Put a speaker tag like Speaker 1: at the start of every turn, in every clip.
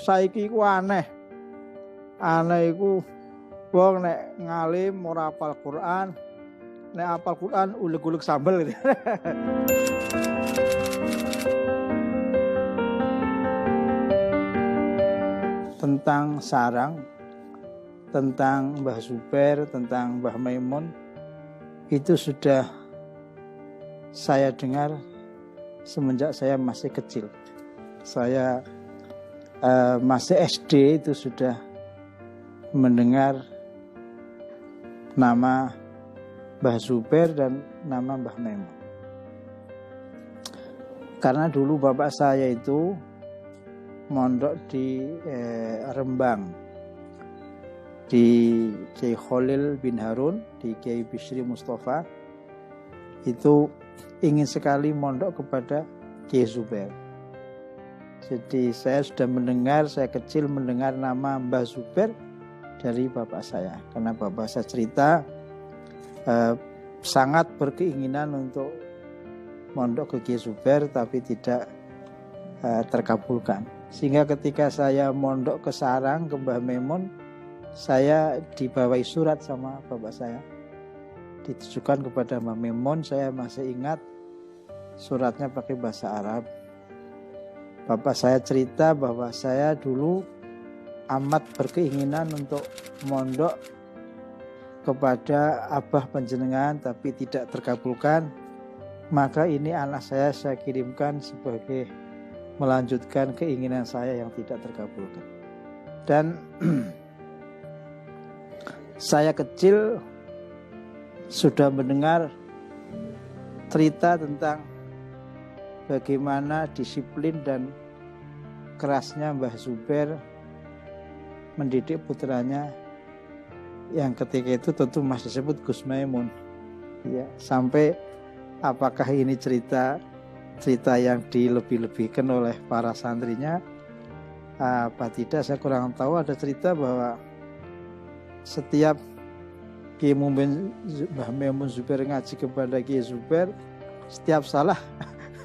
Speaker 1: saiki iku aneh. Aneh iku wong nek ngalim ora hafal Quran, nek hafal Quran uleg-uleg sambel gitu. Tentang sarang, tentang Mbah Zubair, tentang Mbah Maimun, itu sudah saya dengar semenjak saya masih kecil. Saya masih SD itu sudah mendengar nama Mbah Zubair dan nama Mbah Maimun. Karena dulu bapak saya itu mondok di Rembang, di Kiai Khalil bin Harun, di Kiai Bisri Mustafa, itu ingin sekali mondok kepada Kiai Zubair. Jadi saya sudah mendengar, saya kecil mendengar nama Mbah Zubair dari bapak saya. Karena bapak saya cerita sangat berkeinginan untuk mondok ke Kiai Zubair, tapi tidak terkabulkan. Sehingga ketika saya mondok ke sarang, ke Mbah Maimun, saya dibawahi surat sama bapak saya, ditujukan kepada Mbah Maimun. Saya masih ingat suratnya pakai bahasa Arab. Bapak saya cerita bahwa saya dulu amat berkeinginan untuk mondok kepada abah panjenengan, tapi tidak terkabulkan. Maka ini anak saya kirimkan sebagai melanjutkan keinginan saya yang tidak terkabulkan. Dan saya kecil sudah mendengar cerita tentang bagaimana disiplin dan kerasnya Mbah Zubair mendidik putranya yang ketika itu tentu masih disebut Gus Maimun. Ya, sampai apakah ini cerita yang dilebih-lebihkan oleh para santrinya apa tidak, saya kurang tahu. Ada cerita bahwa setiap Kiai Mbah Maimun Zubair ngaji kepada Kiai Zubair, setiap salah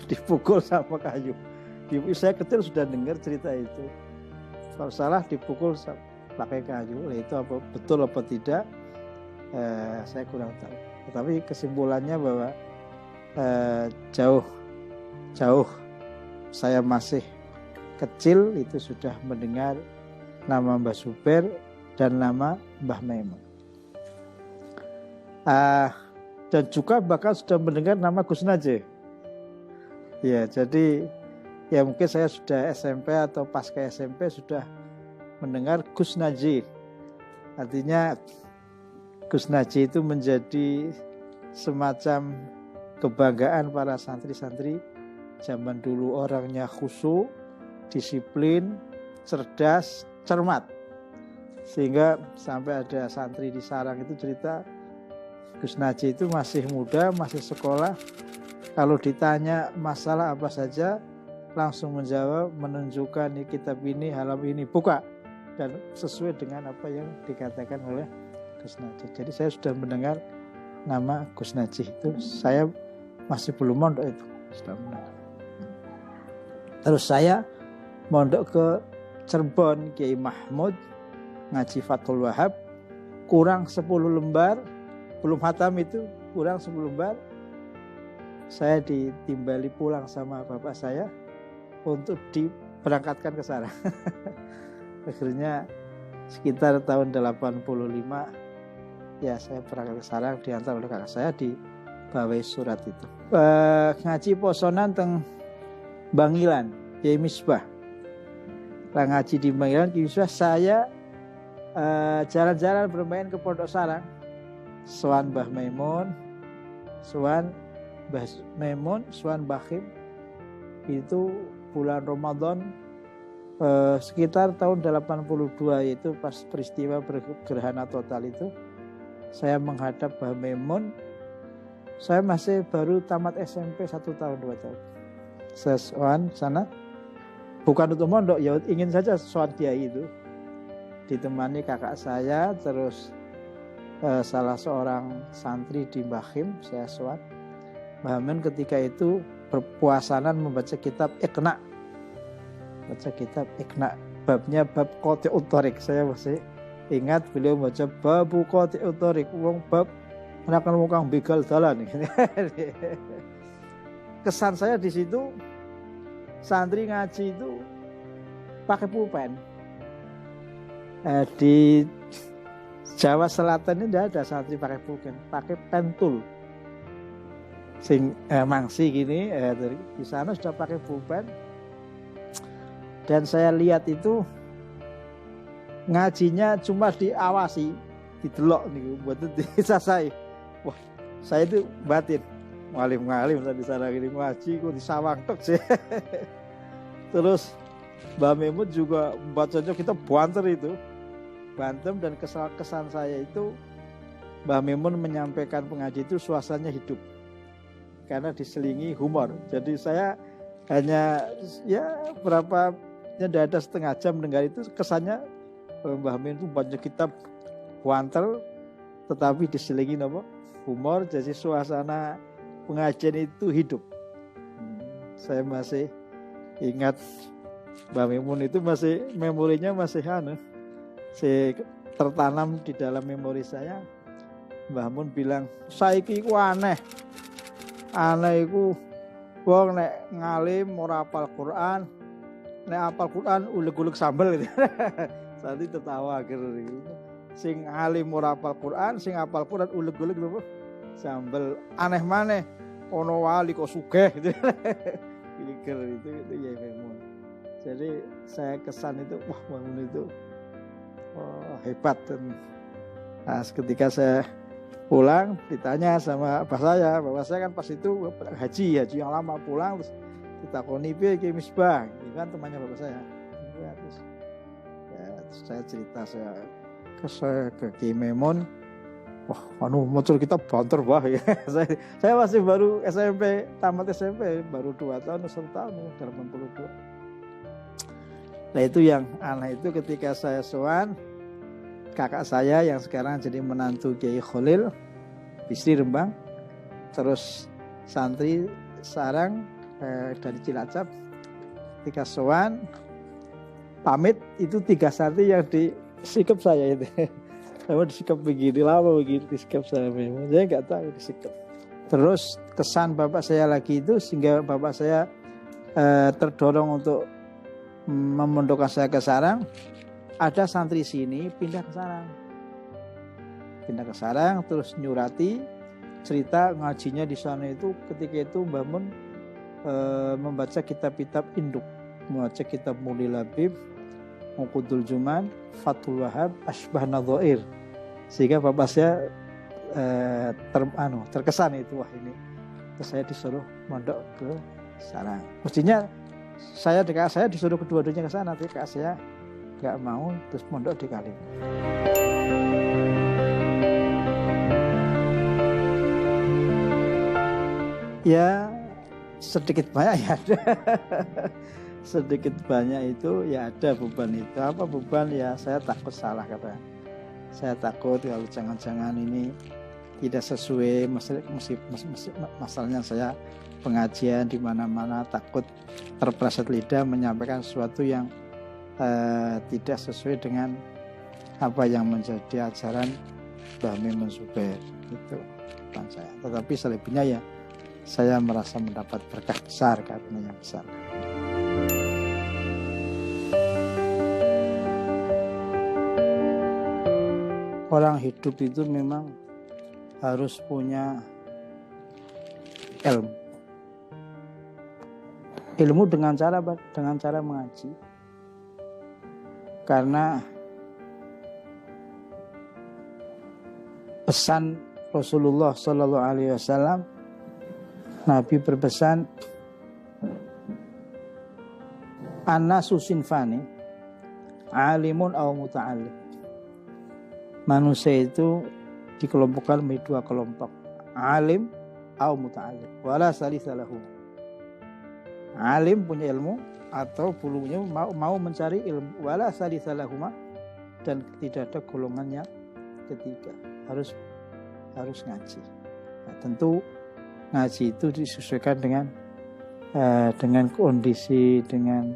Speaker 1: dipukul sama kayu. Saya kecil sudah dengar cerita itu. Kalau salah dipukul pakai kayu. Itu apa betul apa tidak? Saya kurang tahu. Tapi kesimpulannya bahwa jauh saya masih kecil itu sudah mendengar nama Mbah Zubair dan nama Mbah Maimun. Dan juga bahkan sudah mendengar nama Gus Najih. Ya, jadi ya mungkin saya sudah SMP atau pasca SMP sudah mendengar Gus Najih. Artinya Gus Najih itu menjadi semacam kebanggaan para santri-santri zaman dulu. Orangnya khusyuk, disiplin, cerdas, cermat. Sehingga sampai ada santri di sarang itu cerita Gus Najih itu masih muda, masih sekolah. Kalau ditanya masalah apa saja, langsung menjawab, menunjukkan nih kitab ini, halaman ini, buka. Dan sesuai dengan apa yang dikatakan oleh Gus Najih. Jadi saya sudah mendengar nama Gus Najih itu. Saya masih belum mondok itu. Sudah mendengar. Terus saya mondok ke Cirebon, Kiai Mahmud, ngaji Fathul Wahab, kurang 10 lembar, belum khatam itu, kurang 10 lembar. Saya ditimbali pulang sama bapak saya untuk diberangkatkan ke sarang. Akhirnya sekitar tahun 85 ya saya berangkat ke sarang, diantar oleh kakak saya, dibawahi surat itu. Ngaji posonan teng Bangilan, Kiai Misbah. Lah ngaji di Bangilan, Kiai Misbah, saya jalan-jalan bermain ke Pondok Sarang. Sowan Mbah Maimun, Sowan Bakhim. Itu bulan Ramadan sekitar tahun 82, yaitu pas peristiwa gerhana total itu. Saya menghadap Mbah Maimun. Saya masih baru tamat SMP 1 tahun 2 tahun. Saya sowan sana bukan untuk mondok, ya ingin saja sowan kiai itu. Ditemani kakak saya, terus salah seorang santri di Bakhim, saya sowan. Mbah Maimun ketika itu berpuasanan membaca kitab Iqna. Baca kitab Iqna. babnya bab qati'ut thariq. Saya masih ingat beliau baca babu qati'ut thariq, wong bab menakan mukang begal dalan. Kesan saya di situ, santri ngaji itu pakai pulpen. Di Jawa Selatan ini tidak ada santri pakai pulpen, pakai pentul. Mangsi gini, di sana sudah pakai pulpen. Dan saya lihat itu ngajinya cuma diawasi, didelok nih buat disasai. Wah, saya itu batin, ngalim di sana gini ngaji kok disawang tok sih. Terus Mbak Memut juga bacanya kita banter itu. Bantem, dan kesan saya itu Mbak Memun menyampaikan pengaji itu suasananya hidup karena diselingi humor. Jadi saya hanya tidak ada setengah jam mendengar itu, kesannya Mbah Memun itu baca kitab banter tetapi diselingi humor, jadi suasana pengajian itu hidup. Saya masih ingat Mbah Memun itu, masih memorinya masih tertanam di dalam memori saya. Mbah Mun bilang, saiki ku aneh iku wong nek ngalim ora hafal Quran, nek hafal Quran uleg-uleg sambel gitu. Tadi tertawa akhirnya. Sing alim ora hafal Quran, sing hafal Quran uleg-uleg sambel. Aneh maneh ono wali kok sugih gitu. Pikir itu ya memang. Jadi saya kesan itu, wah Mun itu hebat. Nah, ketika saya pulang ditanya sama bapak saya kan pas itu haji yang lama, pulang terus ditakoni piye Ki Misbah, itu kan temannya bapak saya. Terus saya cerita saya ke Ki Memun, wah muncul kita banter wah ya. saya masih baru SMP, tamat SMP baru 2 tahun 1 tahun 82. Nah itu yang aneh itu ketika saya sowan kakak saya yang sekarang jadi menantu Kiai Khalil Bisri Rembang, terus santri sarang dari Cilacap, ketika sowan pamit itu 3 santri yang disikap saya itu. Saya disikap begini lama begini disikap saya memang saya nggak tahu disikap. Terus kesan bapak saya lagi itu sehingga bapak saya terdorong untuk memondokkan saya ke Sarang. Ada santri sini pindah ke Sarang terus nyurati cerita ngajinya di sana itu. Ketika itu Mbah Mun membaca kitab-kitab induk, membaca kitab Mulil Labib, Muqudul Juman, Fathul Wahab, Asbah Nadhair, sehingga bapak saya terkesan itu, wah ini. Terus saya disuruh mondok ke Sarang. Mestinya kakak saya disuruh kedua-duanya ke sana, tapi kakak saya nggak mau, terus mondok di Kalim. Ya sedikit banyak ya ada. Sedikit banyak itu ya ada beban itu. Apa beban ya, saya takut salah kata. Saya takut kalau jangan-jangan ini tidak sesuai, masalahnya saya pengajian di mana-mana takut terpleset lidah menyampaikan sesuatu yang tidak sesuai dengan apa yang menjadi ajaran Mbah Memun Zubair itu bukan saya. Tetapi selebihnya ya saya merasa mendapat berkah besar, karena yang besar. Orang hidup itu memang harus punya ilmu dengan cara mengaji. Karena pesan Rasulullah Sallallahu Alaihi Wasallam, Nabi berpesan, an-nasu sinfani, alimun aw muta'allim. Manusia itu dikelompokkan menjadi 2 kelompok, alim aw muta'allim, wala salisa lahu. Alim punya ilmu atau bulunya mau mencari ilmu, wala salisa lahuma, dan tidak ada golongannya ketiga, harus ngaji. Nah, tentu ngaji itu disesuaikan dengan kondisi, dengan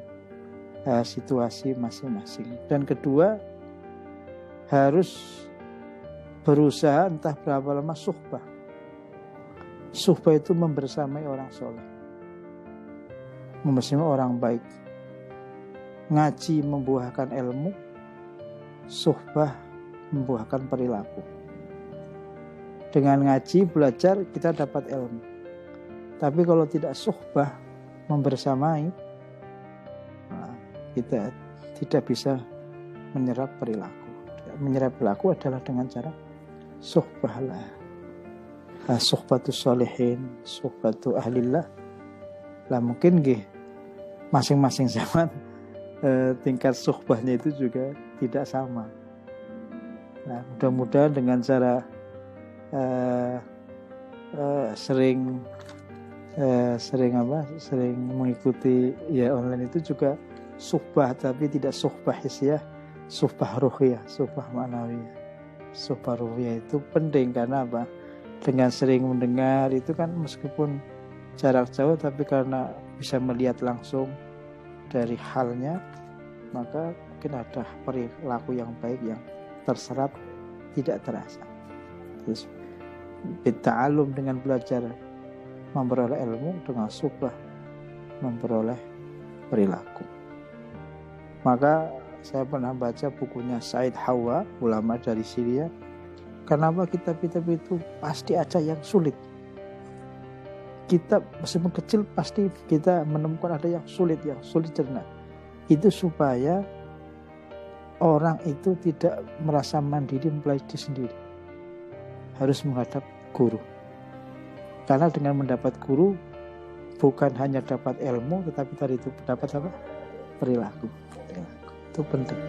Speaker 1: situasi masing-masing. Dan kedua, harus berusaha entah berapa lama suhbah. Suhbah itu membersamai orang soleh, membersamai orang baik. Ngaji membuahkan ilmu, suhbah membuahkan perilaku. Dengan ngaji belajar kita dapat ilmu. Tapi kalau tidak suhbah membersamai, kita tidak bisa menyerap perilaku. Menyerap perilaku adalah dengan cara suhbah lah. Suhbatu sholihin, suhbatu ahlillah. Lah mungkin masing-masing zaman tingkat suhbahnya itu juga tidak sama. Nah, mudah-mudahan dengan cara sering mengikuti ya online itu juga suhbah, tapi tidak suhbah hisyah, suhbah ruhiyah, suhbah ma'nawiyah. Suhbah ruhiyah itu penting karena apa? Dengan sering mendengar itu kan meskipun jarak jauh, tapi karena bisa melihat langsung dari halnya, maka mungkin ada perilaku yang baik yang terserap tidak terasa. Terus bita'alum dengan belajar memperoleh ilmu, dengan suhbah memperoleh perilaku. Maka saya pernah baca bukunya Said Hawa, ulama dari Syria. Kenapa kitab-kitab itu pasti ada yang sulit. Kitab meskipun kecil pasti kita menemukan ada yang sulit cerna. Itu supaya orang itu tidak merasa mandiri mempelajari sendiri. Harus menghadap guru. Karena dengan mendapat guru bukan hanya dapat ilmu, tetapi tadi itu dapat apa? Perilaku. Itu penting.